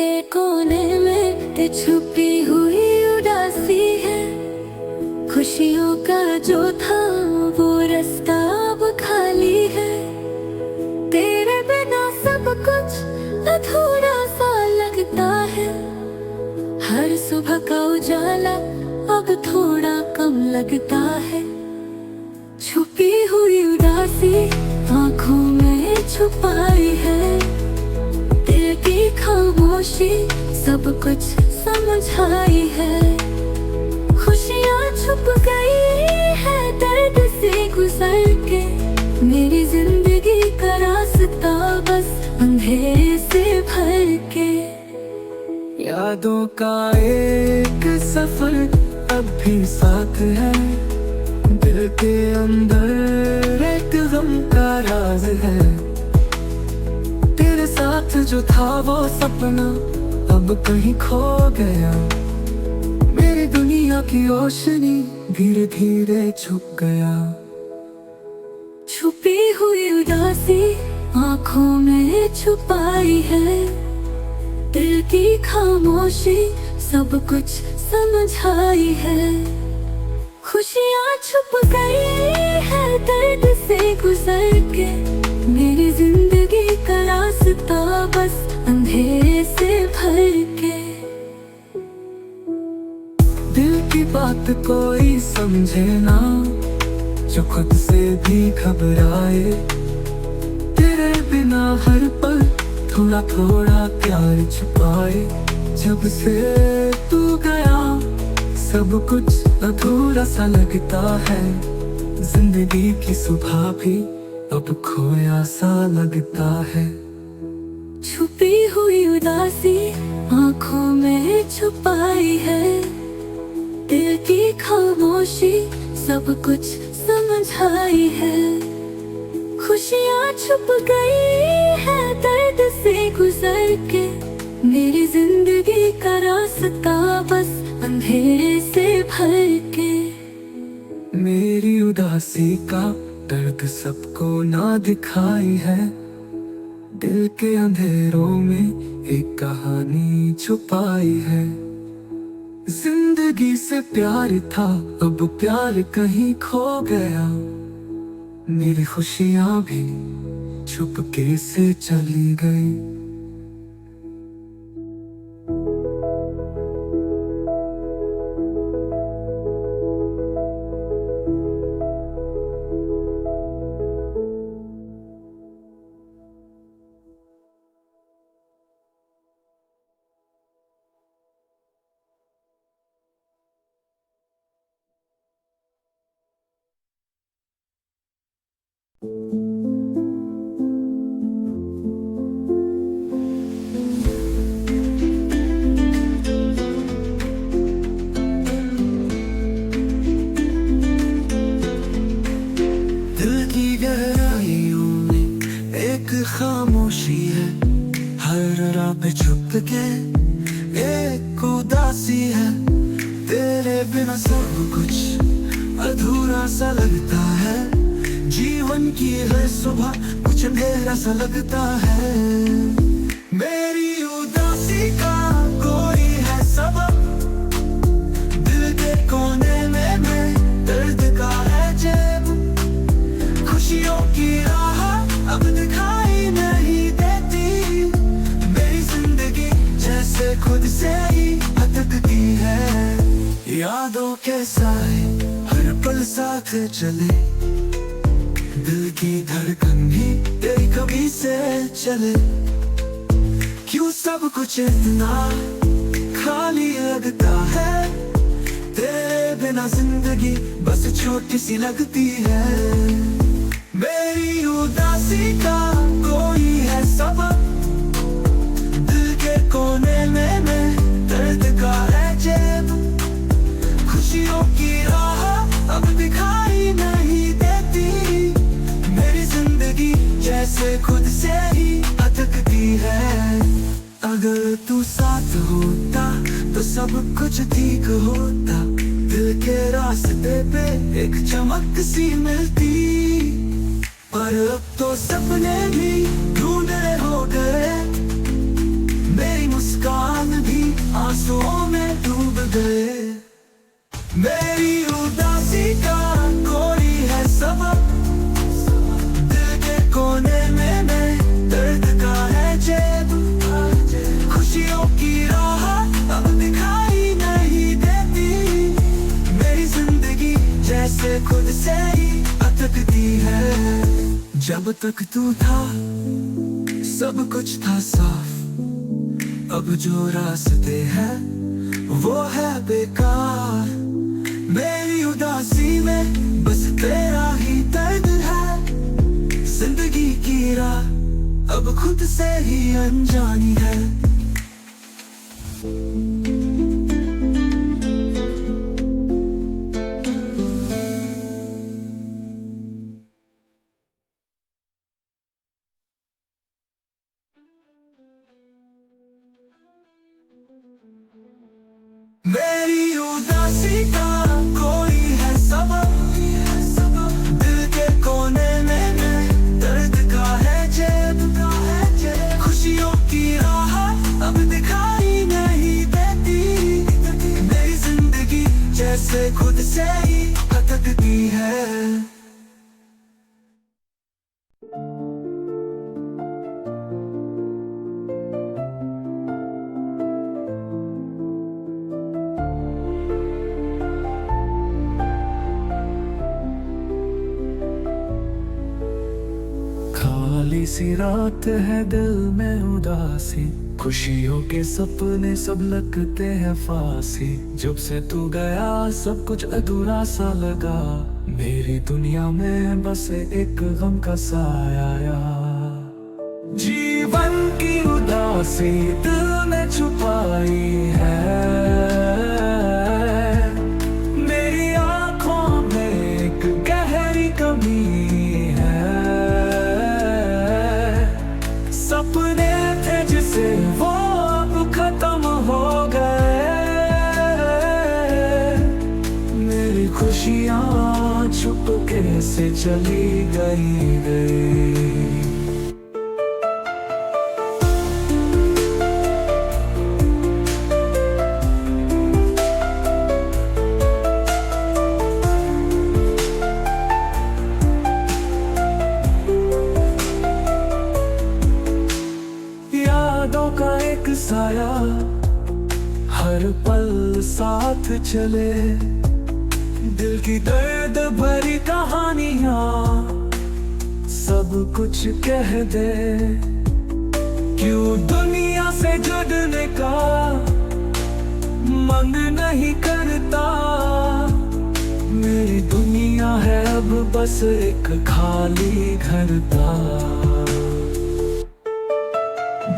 के कोने में ते छुपी हुई उदासी है। खुशियों का जो था वो रास्ता अब खाली है। तेरे बिना सब कुछ अधूरा सा लगता है। हर सुबह का उजाला अब थोड़ा कम लगता है। छुपी हुई उदासी आंखों में छुपाई है। दिल की खामोशी सब कुछ समझाई है। खुशियाँ छुप गई है दर्द से गुजर के। मेरी जिंदगी का रास्ता बस अंधेरे से भर के। यादों का एक सफर अब भी साथ है। दिल के अंदर एक गम का राज है। तेरे साथ जो था वो सपना अब कहीं खो गया। मेरी दुनिया की रोशनी धीरे धीरे छुप गया। छुपी हुई उदासी आंखों में छुपाई है। दिल की खामोशी सब कुछ समझाई है। खुशियाँ छुप गई है दर्द से गुजर के। मेरी जिंदगी का रास्ता बस अंधेरे से भर के। दिल की बात कोई समझे ना, जो खुद से भी घबराए। तेरे बिना हर पल थोड़ा थोड़ा प्यार छुपाए। जब से तू गया सब कुछ अधूरा सा लगता है। जिंदगी की सुबह भी अब खोया सा लगता है। छुपी हुई उदासी आंखों में छुपाई है। दिल की खामोशी सब कुछ समझाई है। खुशियाँ छुप गई है दर्द से गुजर के। मेरी जिंदगी का रास्ता बस अंधेरे से भर के। मेरी उदासी का दर्द सबको ना दिखाई है। दिल के अंधेरों में एक कहानी छुपाई है। जिंदगी से प्यार था अब प्यार कहीं खो गया। मेरी खुशियाँ भी चुपके से चली गई। खामोशी है हर राह पे छुप के। एक उदासी है तेरे बिना सब कुछ अधूरा सा लगता है। जीवन की हर सुबह कुछ अंधेरा सा लगता है। मेरी उदासी का कोई है सबब। दिल के कोने में मैं दर्द का है जेब। खुशियों की राह अब दिखाई नहीं देती। मेरी जिंदगी जैसे खुद से ही भटकती है। यादों के साए हर पल साथ चले। दिल की धड़कन भी तेरी कभी से चले। क्यों सब कुछ इतना खाली लगता है। तेरे बिना जिंदगी बस छोटी सी लगती है। मेरी उदासी का कोई है सबब। दिल के कोने में मैं दर्द का है जेब। खुशियों की राह अब दिखाई नहीं देती। मेरी जिंदगी जैसे खुद से ही भटकती है। अगर तू साथ होता तो सब कुछ ठीक होता। दिल के रास्ते पे एक चमक सी मिलती। पर अब तो सपने भी ढूंढे हो गए। मेरी मुस्कान आंसुओं में डूब गए। मेरी उदासी का कोई है सबब, दिल के कोने में दर्द का है जेब। खुशियों की राह अब दिखाई नहीं देती, मेरी जिंदगी जैसे खुद से ही अटकती है। जब तक तू था सब कुछ था साफ, अब जो रास्ते हैं वो है बेकार। मेरी उदासी में बस तेरा ही दर्द है, जिंदगी की राह अब खुद से ही अनजानी है। मेरी उदासी का कोई है सबब, दिल के कोने में दर्द का है जेब। खुशियों की राह अब दिखाई नहीं देती, मेरी जिंदगी जैसे खुद से ही भटकती है। खाली सी रात है दिल में उदासी, खुशियों के सपने सब लगते हैं फांसी। जब से तू गया सब कुछ अधूरा सा लगा, मेरी दुनिया में बस एक गम का साया। जीवन की उदासी दिल ने छुपाई है, मेरी आंखों में एक गहरी कमी है। सपने थे जिसे वो अब खत्म हो गए, मेरी खुशियाँ चुपके से चली गई। यादों का एक साया हर पल साथ चले, दिल की दर्द भरी कहानियां सब कुछ कह दे। क्यों दुनिया से जुड़ने का मन नहीं करता, मेरी दुनिया है अब बस एक खाली घर था।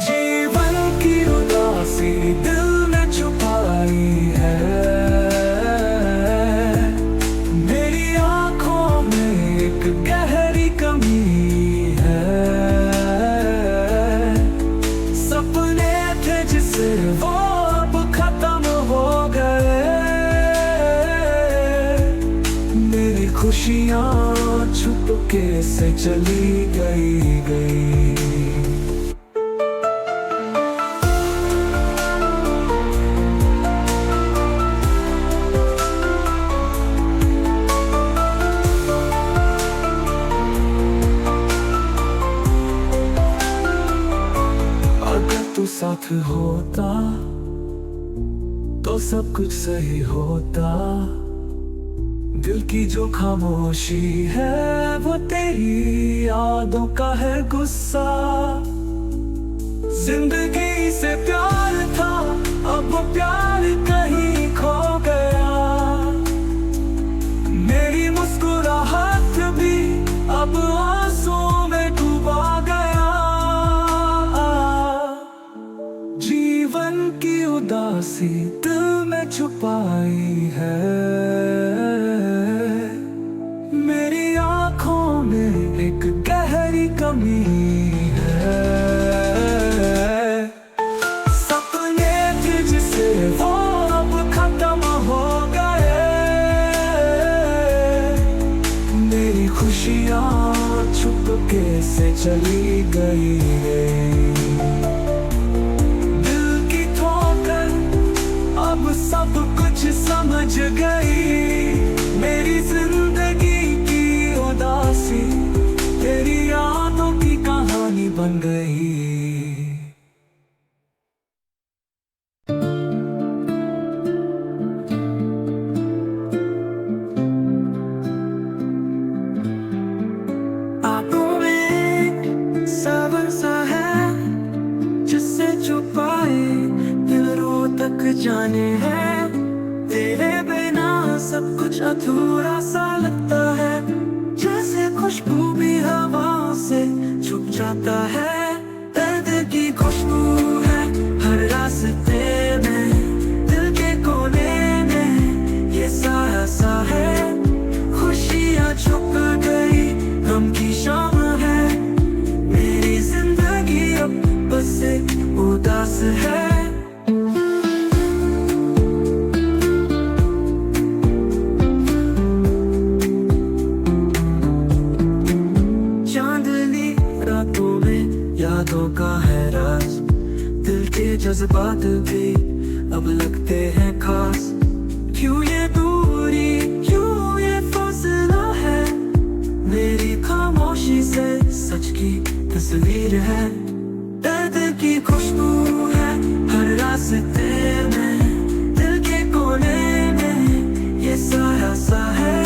जीवन की उदासी दिल ने छुपाई है, मेरी आंखों में एक गहरी कमी है। सपने थे जिसे वो अब खत्म हो गए, मेरी खुशियाँ छुपके से चली गई। तू साथ होता तो सब कुछ सही होता, दिल की जो खामोशी है वो तेरी यादों का है गुस्सा। जिंदगी से प्यार था अब प्यार कहीं खो गया, मेरी मुस्कुराहट भी अब आंसू में डूबा गया। जीवन की उदासी दिल में छुपाई है, मेरी आंखों में एक गहरी कमी है। सपने थे जिसे वो अब खत्म हो गए, मेरी खुशियाँ छुपके से चली गई। समझ गई मेरी जिंदगी की उदासी, तेरी यादों की कहानी बन गई। आंखों में सबर सा है जिससे छुपाए दिल रो तक जाने है, तेरे बिना सब कुछ अधूरा सा लगता है, जैसे खुशबू भी हवा से छुप जाता है। दर्द की खुशबू है हर रास्ते में, दिल के कोने में ये साया सा है, खुशियाँ छुप गई गम की शाम है, मेरी जिंदगी अब बस एक उदास है। चांदनी रातों में यादों का है राज, दिल के जज्बात भी अब लगते हैं खास, क्यों ये दूरी क्यों ये फासला है, मेरी खामोशी से सच की तस्वीर है। दर्द की खुशबू है हर रास्ते में, दिल के कोने में ये साया सा है,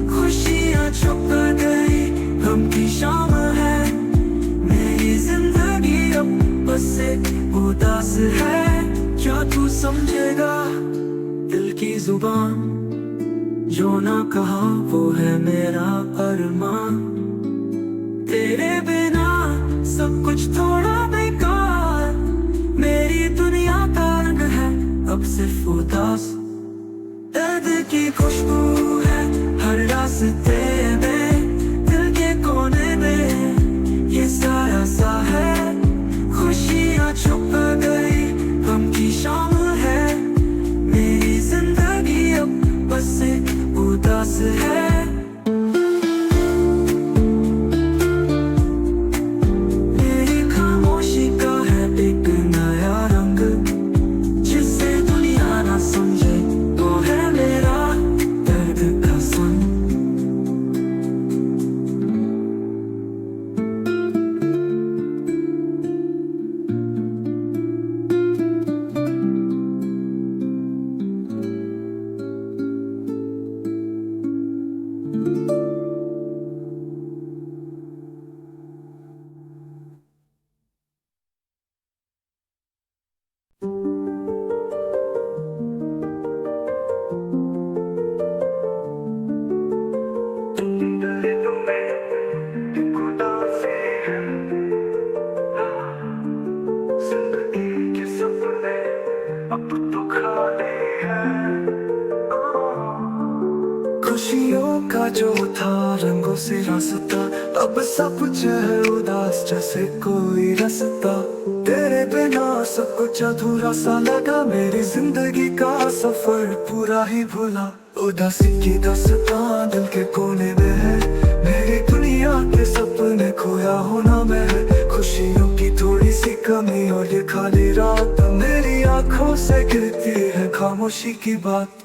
खुशियाँ छुप गई गम की शाम है, मेरी जिंदगी अब बस एक उदास है। क्या तू समझेगा दिल की जुबान, जो ना कहा वो है मेरा अरमान, तेरे बिना सब कुछ थोड़ा बेकार, मेरी दुनिया का रंग है अब सिर्फ उदास। दर्द की खुशबू है हर रास्ते में, दिल के कोने में ये साया सा है, खुशियाँ छुप गई गम की शाम है, मेरी जिंदगी अब बस एक उदास है। मेरी खामोशी का है एक नया रंग, जिससे दुनिया ना समझे वो है मेरा दर्द का संग। खुशियों का जो था रंगों से रास्ता, अब सब कुछ है उदास जैसे कोई रास्ता, तेरे बिना सब कुछ अधूरा सा लगा, मेरी जिंदगी का सफर पूरा ही भूला। उदासी की दास्तां दिल के कोने में है, मेरी दुनिया के सपने खोया होना में है, खुशियों की थोड़ी सी कमी और ये खाली रात, मेरी आंखों से गिरती है खामोशी की बात।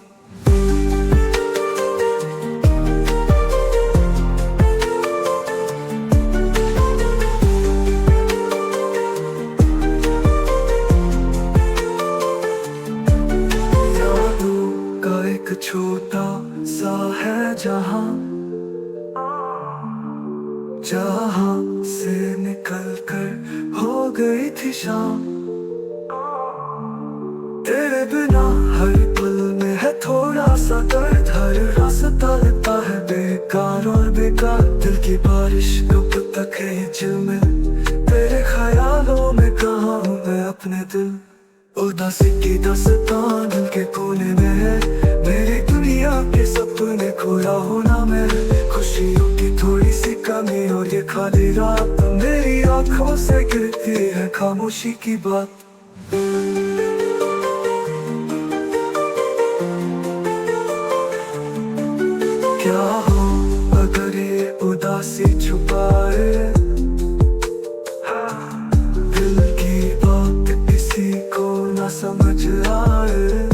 छोटा सा है जहां, जहां से निकल कर हो गई थी शाम, तेरे बिना हर पल में है थोड़ा सा दर्द, हर रास्ता लगता है बेकार और बेकार, दिल की बारिश कब तक है ये झिलमिल, तेरे ख्यालों में कहाँ हूँ मैं अपने दिल। उदासी की दास्तां दिल के कोने में है, मेरी दुनिया के सपने खोया होना में, खुशियों की थोड़ी सी कमी और ये खाली रात, मेरी आंखों से गिरती है खामोशी की बात। क्या हो अगर ये उदासी छुपाए, दिल की बात किसी को ना समझ आए,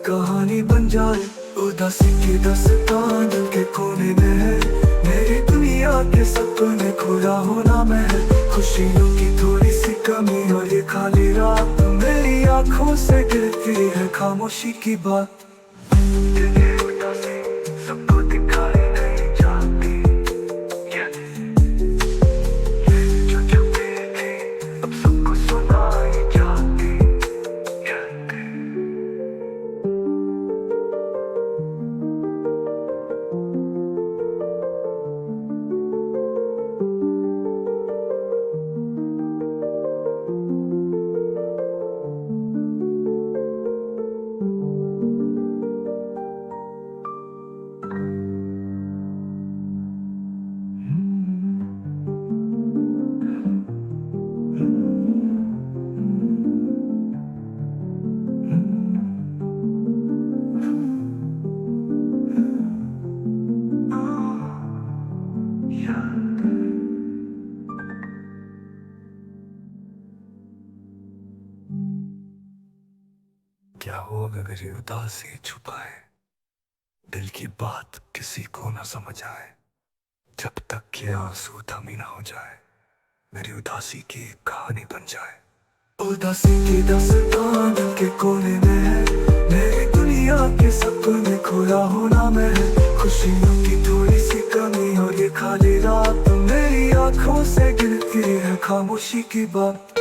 कहानी बन जाए। उदासी की दास्तां दिल के कोने में है, मेरी दुनिया के सपने खुदा होना में है। खुशियों की थोड़ी सी कमी और ये खाली रात, मेरी आंखों से गिरती है खामोशी की बात। ये उदासी सबको दिखाई नहीं जाती, जो छुपी थी अब सबको सुनाई जाती। क्या होगा अगर ये उदासी छुपाए, दिल की बात किसी को ना समझ आए। जब तक ये आंसू थमी ना हो जाए, मेरी उदासी की एक कहानी बन जाए। उदासी की दास्तां दिल के कोने में है, मेरी दुनिया के सपने खोया होना में है। खुशियों की थोड़ी सी कमी और ये खाली रात, मेरी आंखों से गिरती है खामोशी की बात।